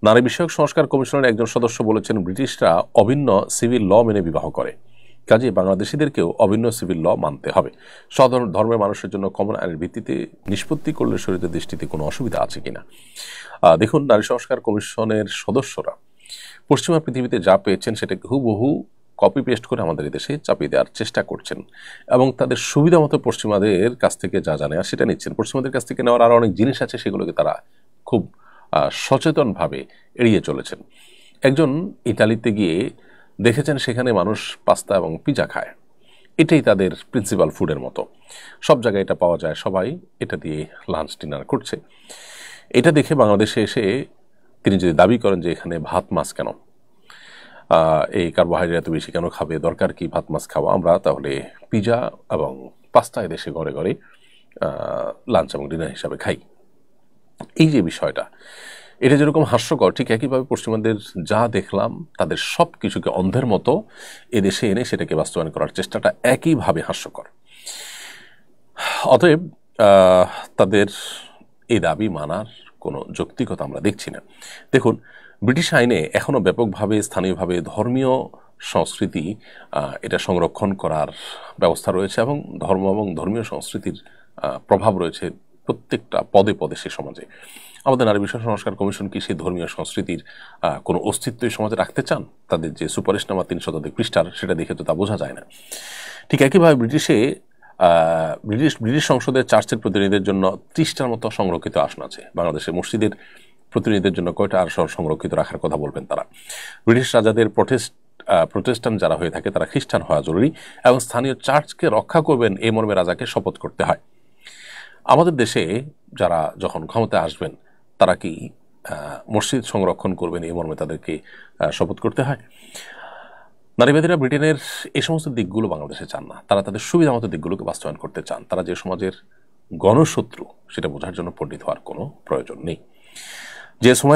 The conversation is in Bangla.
নারী বিষয়ক সংস্কার কমিশনের একজন সদস্য বলেছেন, ব্রিটিশরা অভিন্ন সিভিল ল মেনে বিবাহ করে, কাজে বাংলাদেশিদেরকেও অভিন্ন সিভিল ল মানতে হবে। ধর্মের মানুষের জন্য কমন আইনের ভিত্তিতে নিষ্পত্তি করলে শরীয়তের দৃষ্টিতে কোনো অসুবিধা আছে কিনা। দেখুন, নারী সংস্কার কমিশনের সদস্যরা পশ্চিমা পৃথিবীতে যা পেয়েছেন সেটাকে হুবহু কপি পেস্ট করে আমাদের দেশে চাপিয়ে দেওয়ার চেষ্টা করছেন এবং তাদের সুবিধা মতো পশ্চিমাদের কাছ থেকে যা জানে আর সেটা নিচ্ছেন। পশ্চিমাদের কাছ থেকে নেওয়ার আরও অনেক জিনিস আছে, সেগুলোকে তারা খুব সচেতনভাবে এড়িয়ে চলেছেন। একজন ইতালিতে গিয়ে দেখেছেন সেখানে মানুষ পাস্তা এবং পিজা খায়, এটাই তাদের প্রিন্সিপাল ফুডের মতো, সব জায়গায় এটা পাওয়া যায়, সবাই এটা দিয়ে লাঞ্চ ডিনার করছে। এটা দেখে বাংলাদেশে এসে তিনি যদি দাবি করেন যে এখানে ভাত মাছ কেন, এই কার্বোহাইড্রেট এত বেশি কেন খাবে, দরকার কি ভাত মাছ খাওয়া, আমরা তাহলে পিজা এবং পাস্তা এদেশে ঘরে ঘরে লাঞ্চ এবং ডিনার হিসাবে খাই। এই যে বিষয়টা, এটা যেরকম হাস্যকর, ঠিক একইভাবে পশ্চিমাদের যা দেখলাম তাদের সব কিছুকে অন্ধের মতো এদেশে এনে সেটাকে বাস্তবায়ন করার চেষ্টাটা একইভাবে হাস্যকর। অতএব তাদের এই দাবি মানার কোনো যৌক্তিকতা আমরা দেখছি না। দেখুন, ব্রিটিশ আইনে এখনও ব্যাপকভাবে স্থানীয়ভাবে ধর্মীয় সংস্কৃতি এটা সংরক্ষণ করার ব্যবস্থা রয়েছে এবং ধর্ম এবং ধর্মীয় সংস্কৃতির প্রভাব রয়েছে প্রত্যেকটা পদে পদে সে সমাজে। আমাদের নারী বিষয় সংস্কার কমিশন কি সেই ধর্মীয় সংস্কৃতির কোনো অস্তিত্ব এই সমাজে রাখতে চান? তাদের যে সুপারিশনামা 3 শতাধিক পৃষ্ঠার, সেটা দেখে তো তা বোঝা যায় না। ঠিক একইভাবে ব্রিটিশ সংসদের চার্চের প্রতিনিধিদের জন্য 30টার মতো সংরক্ষিত আসন আছে। বাংলাদেশের মসজিদের প্রতিনিধিদের জন্য কয়টা আসন সংরক্ষিত রাখার কথা বলবেন তারা? ব্রিটিশ রাজাদের প্রোটেস্ট্যান্ট যারা হয়ে থাকে তারা খ্রিস্টান হওয়া জরুরি এবং স্থানীয় চার্চকে রক্ষা করবেন এই মর্মে রাজাকে শপথ করতে হয়। আমাদের দেশে যারা যখন ক্ষমতায় আসবেন তারা কি মসজিদ সংরক্ষণ করবেন এই মর্মে তাদেরকে শপথ করতে হয়? নারীবাদীরা ব্রিটেনের এই সমস্ত দিকগুলো বাংলাদেশে চান না, তারা তাদের সুবিধা মতো দিকগুলোকে বাস্তবায়ন করতে চান। তারা যে সমাজের গণশত্রু সেটা বোঝার জন্য পণ্ডিত হওয়ার কোনো প্রয়োজন নেই। যে সময়